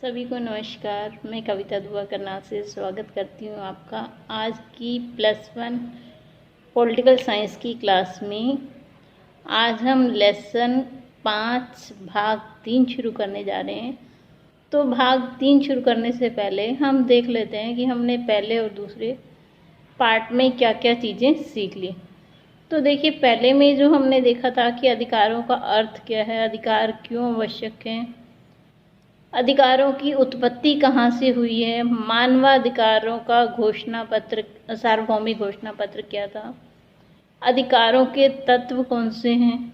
सभी को नमस्कार। मैं कविता दुआ करनाल से स्वागत करती हूँ आपका आज की +1 पॉलिटिकल साइंस की क्लास में। आज हम लेसन 5 भाग 3 शुरू करने जा रहे हैं। तो भाग 3 शुरू करने से पहले हम देख लेते हैं कि हमने पहले और दूसरे पार्ट में क्या क्या चीज़ें सीख ली। तो देखिए, पहले में जो हमने देखा था कि अधिकारों का अर्थ क्या है, अधिकार क्यों आवश्यक हैं, अधिकारों की उत्पत्ति कहाँ से हुई है, मानवाधिकारों का घोषणा पत्र, सार्वभौमिक घोषणा पत्र क्या था, अधिकारों के तत्व कौन से हैं।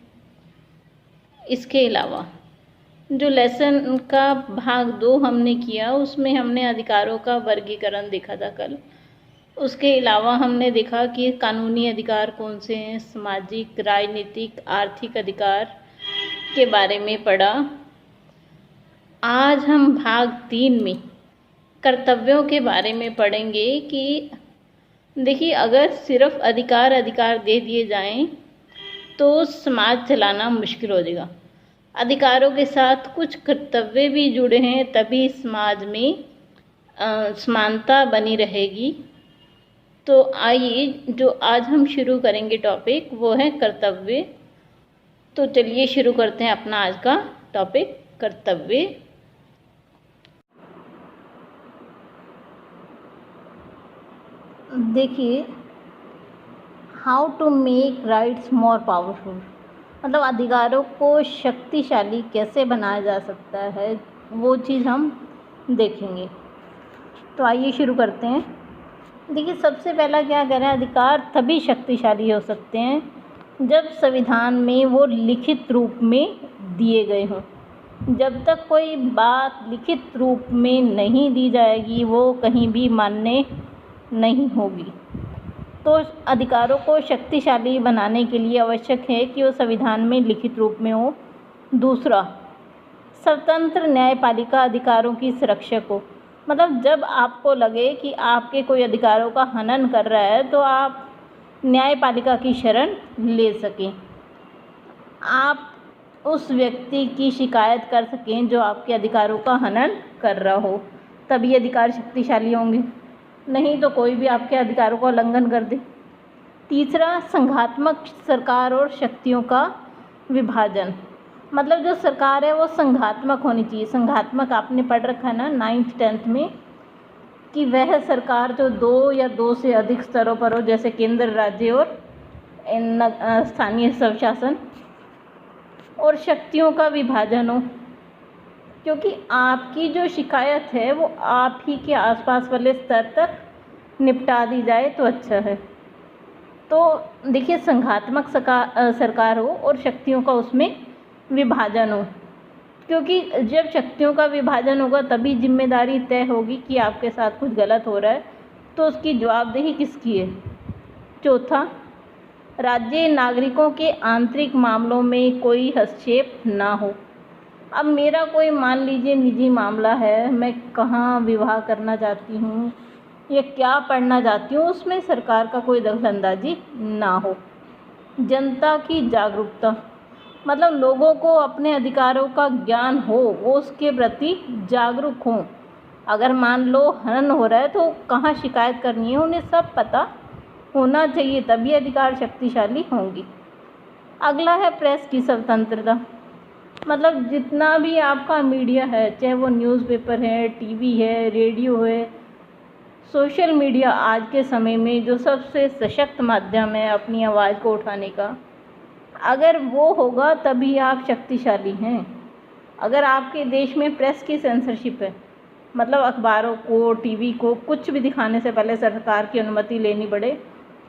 इसके अलावा जो लेसन का भाग 2 हमने किया उसमें हमने अधिकारों का वर्गीकरण देखा था कल। उसके अलावा हमने देखा कि कानूनी अधिकार कौन से हैं, सामाजिक, राजनीतिक, आर्थिक अधिकार के बारे में पढ़ा। आज हम भाग 3 में कर्तव्यों के बारे में पढ़ेंगे कि देखिए, अगर सिर्फ अधिकार दे दिए जाएं तो समाज चलाना मुश्किल हो जाएगा। अधिकारों के साथ कुछ कर्तव्य भी जुड़े हैं, तभी समाज में समानता बनी रहेगी। तो आइए, जो आज हम शुरू करेंगे टॉपिक वो है कर्तव्य। तो चलिए शुरू करते हैं अपना आज का टॉपिक, कर्तव्य। देखिए, how to make rights more powerful, मतलब अधिकारों को शक्तिशाली कैसे बनाया जा सकता है, वो चीज़ हम देखेंगे। तो आइए शुरू करते हैं। देखिए, सबसे पहला क्या कह रहे हैं, अधिकार तभी शक्तिशाली हो सकते हैं जब संविधान में वो लिखित रूप में दिए गए हों। जब तक कोई बात लिखित रूप में नहीं दी जाएगी वो कहीं भी मान्य नहीं होगी। तो अधिकारों को शक्तिशाली बनाने के लिए आवश्यक है कि वो संविधान में लिखित रूप में हो। दूसरा, स्वतंत्र न्यायपालिका अधिकारों की सुरक्षा को, मतलब जब आपको लगे कि आपके कोई अधिकारों का हनन कर रहा है तो आप न्यायपालिका की शरण ले सकें, आप उस व्यक्ति की शिकायत कर सकें जो आपके अधिकारों का हनन कर रहा हो, तभी अधिकार शक्तिशाली होंगे, नहीं तो कोई भी आपके अधिकारों का उल्लंघन कर दे। तीसरा, संघात्मक सरकार और शक्तियों का विभाजन, मतलब जो सरकार है वो संघात्मक होनी चाहिए। संघात्मक आपने पढ़ रखा है ना 9th 10th में, कि वह सरकार जो 2 या 2 से अधिक स्तरों पर हो, जैसे केंद्र, राज्य और स्थानीय स्वशासन, और शक्तियों का विभाजन हो, क्योंकि आपकी जो शिकायत है वो आप ही के आसपास वाले स्तर तक निपटा दी जाए तो अच्छा है। तो देखिए, संघात्मक सरकार हो और शक्तियों का उसमें विभाजन हो, क्योंकि जब शक्तियों का विभाजन होगा तभी जिम्मेदारी तय होगी कि आपके साथ कुछ गलत हो रहा है तो उसकी जवाबदेही किसकी है। चौथा, राज्य नागरिकों के आंतरिक मामलों में कोई हस्तक्षेप ना हो। अब मेरा कोई, मान लीजिए, निजी मामला है, मैं कहाँ विवाह करना चाहती हूँ या क्या पढ़ना चाहती हूँ, उसमें सरकार का कोई दखलंदाजी ना हो। जनता की जागरूकता, मतलब लोगों को अपने अधिकारों का ज्ञान हो, वो उसके प्रति जागरूक हों। अगर मान लो हनन हो रहा है तो कहाँ शिकायत करनी है उन्हें सब पता होना चाहिए, तभी अधिकार शक्तिशाली होंगी। अगला है प्रेस की स्वतंत्रता, मतलब जितना भी आपका मीडिया है, चाहे वो न्यूज़पेपर है, टीवी है, रेडियो है, सोशल मीडिया, आज के समय में जो सबसे सशक्त माध्यम है अपनी आवाज़ को उठाने का, अगर वो होगा तभी आप शक्तिशाली हैं। अगर आपके देश में प्रेस की सेंसरशिप है, मतलब अखबारों को, टीवी को कुछ भी दिखाने से पहले सरकार की अनुमति लेनी पड़े,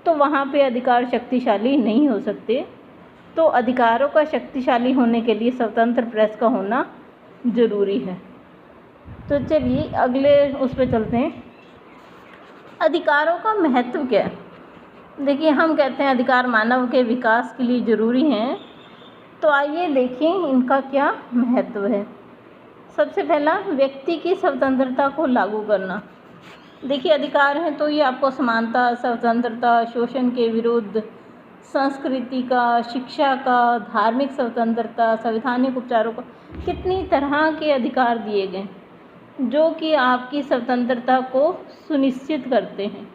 तो वहाँ पे अधिकार शक्तिशाली नहीं हो सकते। तो अधिकारों का शक्तिशाली होने के लिए स्वतंत्र प्रेस का होना ज़रूरी है। तो चलिए अगले उस पर चलते हैं, अधिकारों का महत्व क्या है। देखिए, हम कहते हैं अधिकार मानव के विकास के लिए ज़रूरी हैं, तो आइए देखें इनका क्या महत्व है। सबसे पहला, व्यक्ति की स्वतंत्रता को लागू करना। देखिए, अधिकार हैं तो ये आपको समानता, स्वतंत्रता, शोषण के विरुद्ध, संस्कृति का, शिक्षा का, धार्मिक स्वतंत्रता, संवैधानिक उपचारों का, कितनी तरह के अधिकार दिए गए। जो कि आपकी स्वतंत्रता को सुनिश्चित करते हैं।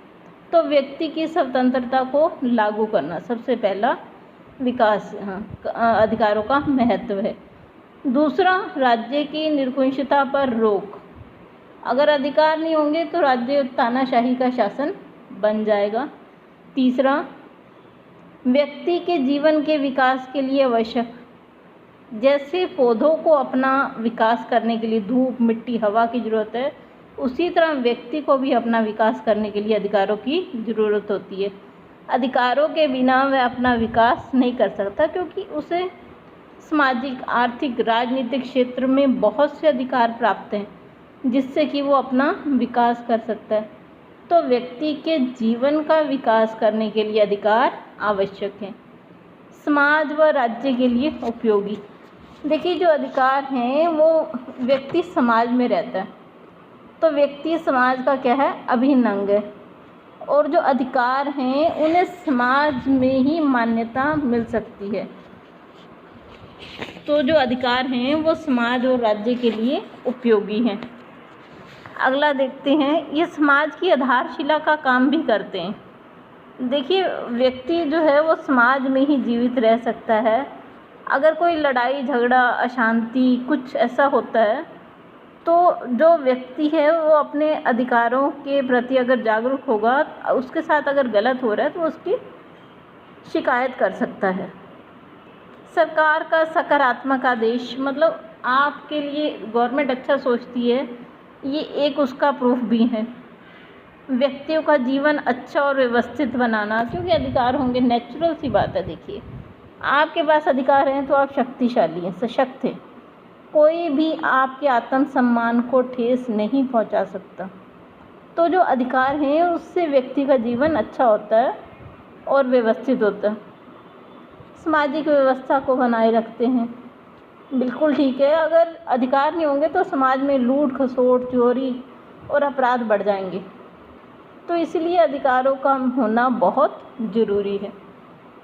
तो व्यक्ति की स्वतंत्रता को लागू करना सबसे पहला विकास अधिकारों का महत्व है। दूसरा, राज्य की निरंकुशता पर रोक। अगर अधिकार नहीं होंगे तो राज्य तानाशाही का शासन बन जाएगा। तीसरा, व्यक्ति के जीवन के विकास के लिए आवश्यक, जैसे पौधों को अपना विकास करने के लिए धूप, मिट्टी, हवा की ज़रूरत है, उसी तरह व्यक्ति को भी अपना विकास करने के लिए अधिकारों की ज़रूरत होती है। अधिकारों के बिना वह अपना विकास नहीं कर सकता, क्योंकि उसे सामाजिक, आर्थिक, राजनीतिक क्षेत्र में बहुत से अधिकार प्राप्त हैं जिससे कि वो अपना विकास कर सकता है। तो व्यक्ति के जीवन का विकास करने के लिए अधिकार आवश्यक हैं। समाज व राज्य के लिए उपयोगी। देखिए, जो अधिकार हैं वो व्यक्ति समाज में रहता है, तो व्यक्ति समाज का क्या है, अभिन्न अंग है। और जो अधिकार हैं उन्हें समाज में ही मान्यता मिल सकती है। तो जो अधिकार हैं वो समाज और राज्य के लिए उपयोगी हैं। अगला देखते हैं, ये समाज की आधारशिला का काम भी करते हैं। देखिए, व्यक्ति जो है वो समाज में ही जीवित रह सकता है। अगर कोई लड़ाई झगड़ा, अशांति, कुछ ऐसा होता है तो जो व्यक्ति है वो अपने अधिकारों के प्रति अगर जागरूक होगा, उसके साथ अगर गलत हो रहा है तो उसकी शिकायत कर सकता है। सरकार का सकारात्मक आदेश, मतलब आपके लिए गवर्नमेंट अच्छा सोचती है, ये एक उसका प्रूफ भी है। व्यक्तियों का जीवन अच्छा और व्यवस्थित बनाना, क्योंकि अधिकार होंगे, नेचुरल सी बात है। देखिए, आपके पास अधिकार हैं तो आप शक्तिशाली हैं, सशक्त हैं। कोई भी आपके आत्मसम्मान को ठेस नहीं पहुंचा सकता। तो जो अधिकार हैं उससे व्यक्ति का जीवन अच्छा होता है और व्यवस्थित होता है। सामाजिक व्यवस्था को बनाए रखते हैं, बिल्कुल ठीक है। अगर अधिकार नहीं होंगे तो समाज में लूट खसोट, चोरी और अपराध बढ़ जाएंगे। तो इसलिए अधिकारों का होना बहुत ज़रूरी है।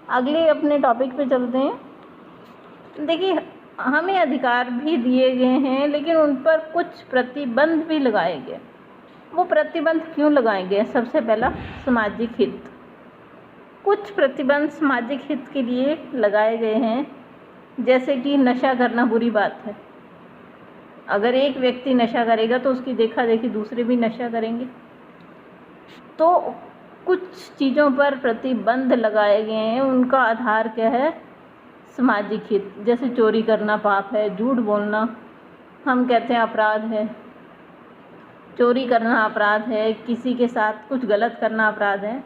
अगले अपने टॉपिक पे चलते हैं। देखिए, हमें अधिकार भी दिए गए हैं लेकिन उन पर कुछ प्रतिबंध भी लगाए गए। वो प्रतिबंध क्यों लगाए गए? सबसे पहला, सामाजिक हित। कुछ प्रतिबंध सामाजिक हित के लिए लगाए गए हैं, जैसे कि नशा करना बुरी बात है। अगर एक व्यक्ति नशा करेगा तो उसकी देखा देखी दूसरे भी नशा करेंगे। तो कुछ चीज़ों पर प्रतिबंध लगाए गए हैं, उनका आधार क्या है? सामाजिक हित। जैसे चोरी करना पाप है, झूठ बोलना हम कहते हैं अपराध है, चोरी करना अपराध है, किसी के साथ कुछ गलत करना अपराध है।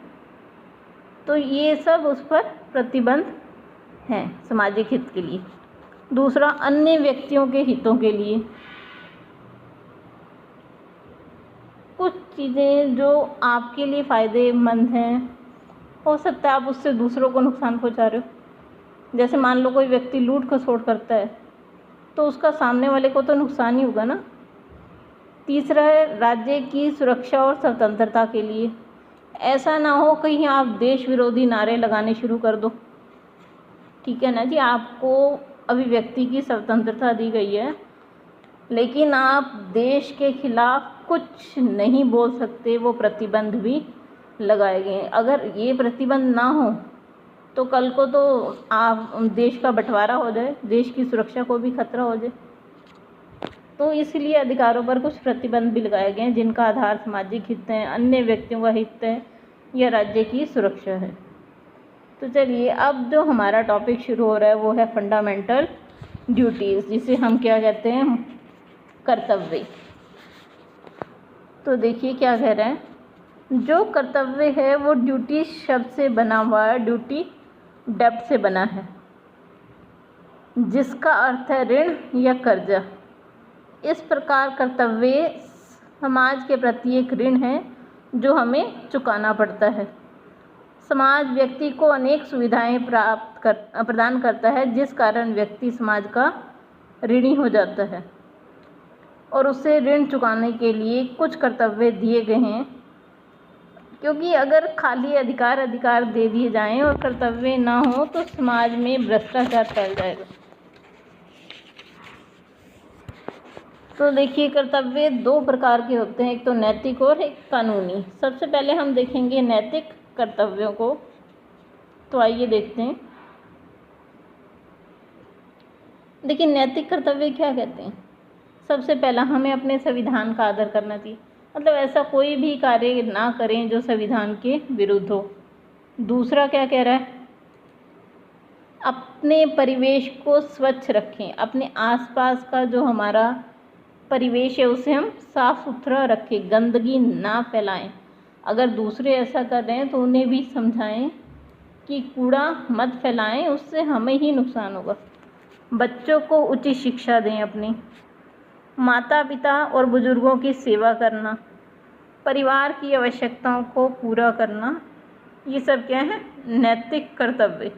तो ये सब उस पर प्रतिबंध हैं सामाजिक हित के लिए। दूसरा, अन्य व्यक्तियों के हितों के लिए। कुछ चीज़ें जो आपके लिए फ़ायदेमंद हैं, हो सकता है आप उससे दूसरों को नुकसान पहुंचा रहे हो। जैसे मान लो कोई व्यक्ति लूट खसोट करता है तो उसका सामने वाले को तो नुकसान ही होगा ना। तीसरा है, राज्य की सुरक्षा और स्वतंत्रता के लिए। ऐसा ना हो कहीं आप देश विरोधी नारे लगाने शुरू कर दो, ठीक है ना जी। आपको अभिव्यक्ति की स्वतंत्रता दी गई है लेकिन आप देश के खिलाफ कुछ नहीं बोल सकते, वो प्रतिबंध भी लगाए गए हैं। अगर ये प्रतिबंध ना हो तो कल को तो आप देश का बंटवारा हो जाए, देश की सुरक्षा को भी खतरा हो जाए। तो इसलिए अधिकारों पर कुछ प्रतिबंध भी लगाए गए हैं जिनका आधार सामाजिक हित है, अन्य व्यक्तियों का हित है या राज्य की सुरक्षा है। तो चलिए, अब जो हमारा टॉपिक शुरू हो रहा है वो है फंडामेंटल ड्यूटीज़, जिसे हम क्या कहते हैं? कर्तव्य। तो देखिए क्या कह रहे हैं, जो कर्तव्य है वो ड्यूटी शब्द से बना हुआ है, ड्यूटी डेब्ट से बना है, जिसका अर्थ है ऋण या कर्जा। इस प्रकार कर्तव्य समाज के प्रति एक ऋण है जो हमें चुकाना पड़ता है। समाज व्यक्ति को अनेक सुविधाएं प्रदान करता है, जिस कारण व्यक्ति समाज का ऋणी हो जाता है और उसे ऋण चुकाने के लिए कुछ कर्तव्य दिए गए हैं। क्योंकि अगर खाली अधिकार दे दिए जाएं और कर्तव्य ना हो तो समाज में भ्रष्टाचार फैल जाएगा। तो देखिए कर्तव्य दो प्रकार के होते हैं, एक तो नैतिक और एक कानूनी। सबसे पहले हम देखेंगे नैतिक कर्तव्यों को। तो आइए देखते हैं। देखिए नैतिक कर्तव्य क्या कहते हैं। सबसे पहला हमें अपने संविधान का आदर करना चाहिए, मतलब ऐसा कोई भी कार्य ना करें जो संविधान के विरुद्ध हो। दूसरा क्या कह रहा है, अपने परिवेश को स्वच्छ रखें, अपने आसपास का जो हमारा परिवेश है उसे हम साफ सुथरा रखें, गंदगी ना फैलाएं। अगर दूसरे ऐसा कर रहे हैं तो उन्हें भी समझाएं कि कूड़ा मत फैलाएं, उससे हमें ही नुकसान होगा। बच्चों को उचित शिक्षा दें, अपनी माता पिता और बुजुर्गों की सेवा करना, परिवार की आवश्यकताओं को पूरा करना, ये सब क्या है, नैतिक कर्तव्य।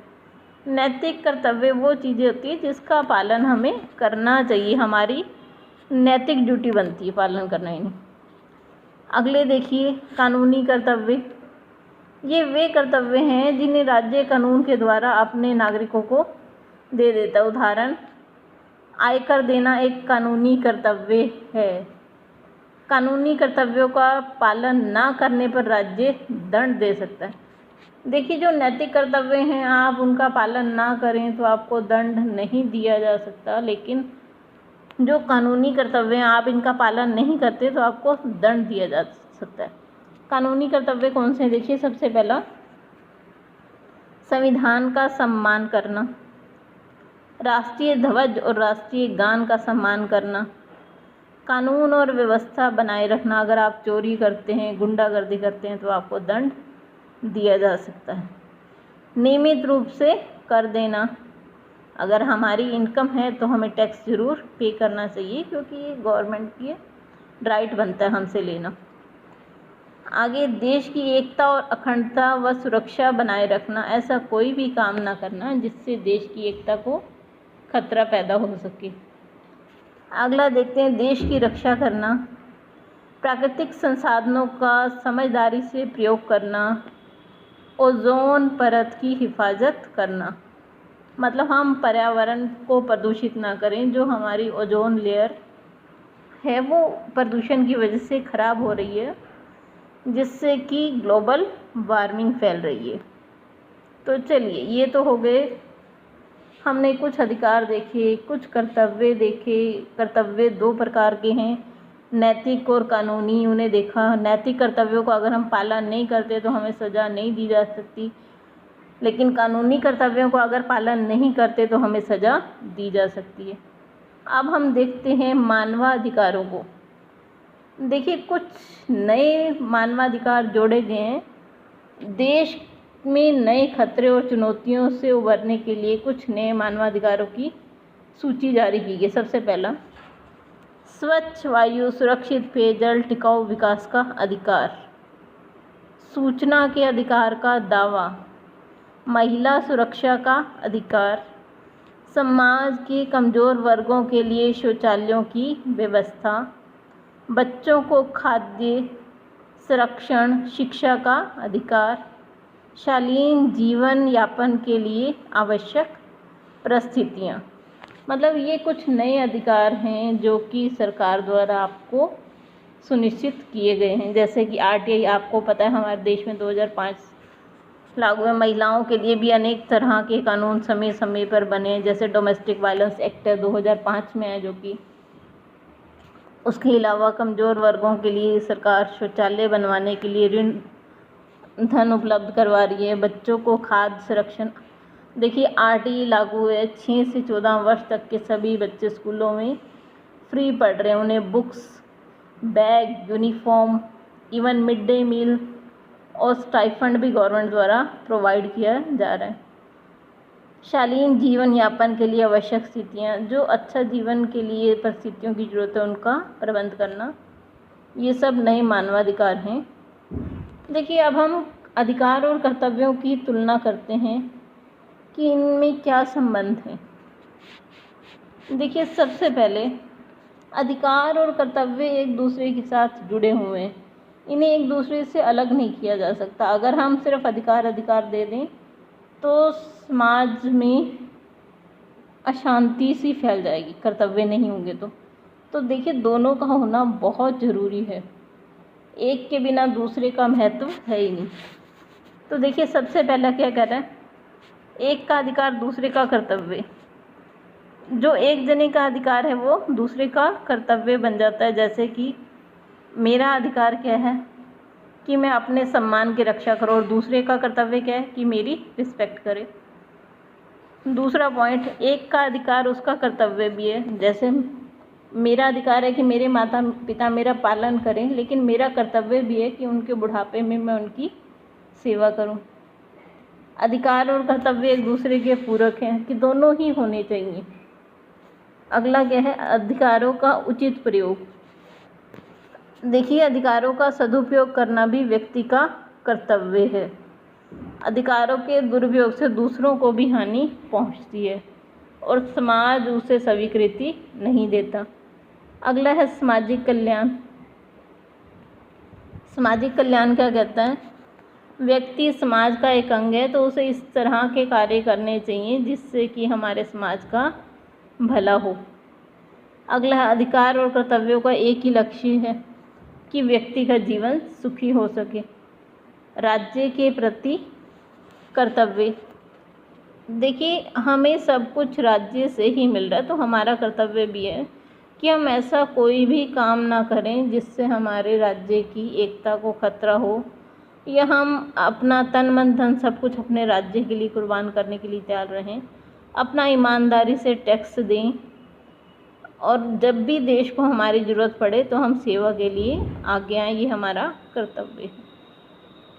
नैतिक कर्तव्य वो चीज़ें होती है जिसका पालन हमें करना चाहिए, हमारी नैतिक ड्यूटी बनती है पालन करना ही नहीं। अगले देखिए कानूनी कर्तव्य। ये वे कर्तव्य हैं जिन्हें राज्य कानून के द्वारा अपने नागरिकों को दे देता है। उदाहरण, आयकर देना एक कानूनी कर्तव्य है। कानूनी कर्तव्यों का पालन ना करने पर राज्य दंड दे सकता है। देखिए जो नैतिक कर्तव्य हैं आप उनका पालन ना करें तो आपको दंड नहीं दिया जा सकता, लेकिन जो कानूनी कर्तव्य हैं आप इनका पालन नहीं करते तो आपको दंड दिया जा सकता है। कानूनी कर्तव्य कौन से हैं, देखिए सबसे पहला संविधान का सम्मान करना, राष्ट्रीय ध्वज और राष्ट्रीय गान का सम्मान करना, कानून और व्यवस्था बनाए रखना। अगर आप चोरी करते हैं, गुंडागर्दी करते हैं तो आपको दंड दिया जा सकता है। नियमित रूप से कर देना, अगर हमारी इनकम है तो हमें टैक्स ज़रूर पे करना चाहिए, क्योंकि ये गवर्नमेंट की राइट बनता है हमसे लेना। आगे देश की एकता और अखंडता व सुरक्षा बनाए रखना, ऐसा कोई भी काम ना करना जिससे देश की एकता को खतरा पैदा हो सके। अगला देखते हैं देश की रक्षा करना, प्राकृतिक संसाधनों का समझदारी से प्रयोग करना, ओजोन परत की हिफाजत करना, मतलब हम पर्यावरण को प्रदूषित ना करें। जो हमारी ओजोन लेयर है वो प्रदूषण की वजह से ख़राब हो रही है, जिससे कि ग्लोबल वार्मिंग फैल रही है। तो चलिए ये तो हो गए, हमने कुछ अधिकार देखे, कुछ कर्तव्य देखे। कर्तव्य दो प्रकार के हैं, नैतिक और कानूनी, उन्हें देखा। नैतिक कर्तव्यों को अगर हम पालन नहीं करते तो हमें सज़ा नहीं दी जा सकती, लेकिन कानूनी कर्तव्यों को अगर पालन नहीं करते तो हमें सज़ा दी जा सकती है। अब हम देखते हैं मानवाधिकारों को। देखिए कुछ नए मानवाधिकार जोड़े गए हैं। देश में नए खतरे और चुनौतियों से उबरने के लिए कुछ नए मानवाधिकारों की सूची जारी की गई। सबसे पहला, स्वच्छ वायु, सुरक्षित पेयजल, टिकाऊ विकास का अधिकार, सूचना के अधिकार का दावा, महिला सुरक्षा का अधिकार, समाज के कमज़ोर वर्गों के लिए शौचालयों की व्यवस्था, बच्चों को खाद्य संरक्षण शिक्षा का अधिकार, शालीन जीवन यापन के लिए आवश्यक परिस्थितियाँ। मतलब ये कुछ नए अधिकार हैं जो कि सरकार द्वारा आपको सुनिश्चित किए गए हैं। जैसे कि आरटीआई, आपको पता है हमारे देश में 2005 लागू है। महिलाओं के लिए भी अनेक तरह के कानून समय समय पर बने, जैसे डोमेस्टिक वायलेंस एक्ट 2005 में है जो कि, उसके अलावा कमज़ोर वर्गों के लिए सरकार शौचालय बनवाने के लिए ऋण धन उपलब्ध करवा रही है। बच्चों को खाद्य संरक्षण, देखिए आरटीई लागू है, 6 से 14 वर्ष तक के सभी बच्चे स्कूलों में फ्री पढ़ रहे हैं। उन्हें books, bag, uniform, even mid day meal और स्टाइफंड भी गवर्नमेंट द्वारा प्रोवाइड किया जा रहा है। शालीन जीवन यापन के लिए आवश्यक स्थितियाँ, जो अच्छा जीवन के लिए परिस्थितियों की ज़रूरत है उनका प्रबंध करना, ये सब नए मानवाधिकार हैं। देखिए अब हम अधिकार और कर्तव्यों की तुलना करते हैं कि इनमें क्या संबंध है। देखिए सबसे पहले अधिकार और कर्तव्य एक दूसरे के साथ जुड़े हुए हैं, इन्हें एक दूसरे से अलग नहीं किया जा सकता। अगर हम सिर्फ अधिकार दे दें तो समाज में अशांति सी फैल जाएगी, कर्तव्य नहीं होंगे तो। तो देखिए दोनों का होना बहुत ज़रूरी है, एक के बिना दूसरे का महत्व है ही नहीं। तो देखिए सबसे पहला क्या कह रहा है, एक का अधिकार दूसरे का कर्तव्य। जो एक जने का अधिकार है वो दूसरे का कर्तव्य बन जाता है। जैसे कि मेरा अधिकार क्या है कि मैं अपने सम्मान की रक्षा करूं, और दूसरे का कर्तव्य क्या है कि मेरी रिस्पेक्ट करे। दूसरा पॉइंट, एक का अधिकार उसका कर्तव्य भी है। जैसे मेरा अधिकार है कि मेरे माता पिता मेरा पालन करें, लेकिन मेरा कर्तव्य भी है कि उनके बुढ़ापे में मैं उनकी सेवा करूं। अधिकार और कर्तव्य एक दूसरे के पूरक हैं कि दोनों ही होने चाहिए। अगला क्या है, अधिकारों का उचित प्रयोग। देखिए अधिकारों का सदुपयोग करना भी व्यक्ति का कर्तव्य है। अधिकारों के दुरुपयोग से दूसरों को भी हानि पहुंचती है और समाज उसे स्वीकृति नहीं देता। अगला है सामाजिक कल्याण। सामाजिक कल्याण क्या कहता है, व्यक्ति समाज का एक अंग है तो उसे इस तरह के कार्य करने चाहिए जिससे कि हमारे समाज का भला हो। अगला है अधिकार और कर्तव्यों का एक ही लक्ष्य है कि व्यक्ति का जीवन सुखी हो सके। राज्य के प्रति कर्तव्य। देखिए हमें सब कुछ राज्य से ही मिल रहा है, तो हमारा कर्तव्य भी है कि हम ऐसा कोई भी काम ना करें जिससे हमारे राज्य की एकता को खतरा हो, या हम अपना तन मन धन सब कुछ अपने राज्य के लिए कुर्बान करने के लिए तैयार रहें। अपना ईमानदारी से टैक्स दें, और जब भी देश को हमारी ज़रूरत पड़े तो हम सेवा के लिए आगे आएं, ये हमारा कर्तव्य है।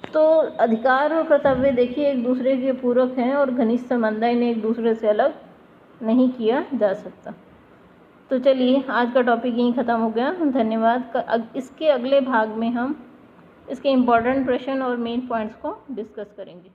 तो अधिकार और कर्तव्य देखिए एक दूसरे के पूरक हैं और घनिष्ठ संबंध है, इन्हें एक दूसरे से अलग नहीं किया जा सकता। तो चलिए आज का टॉपिक यहीं ख़त्म हो गया, धन्यवाद। इसके अगले भाग में हम इसके इम्पोर्टेंट प्रश्न और मेन पॉइंट्स को डिस्कस करेंगे।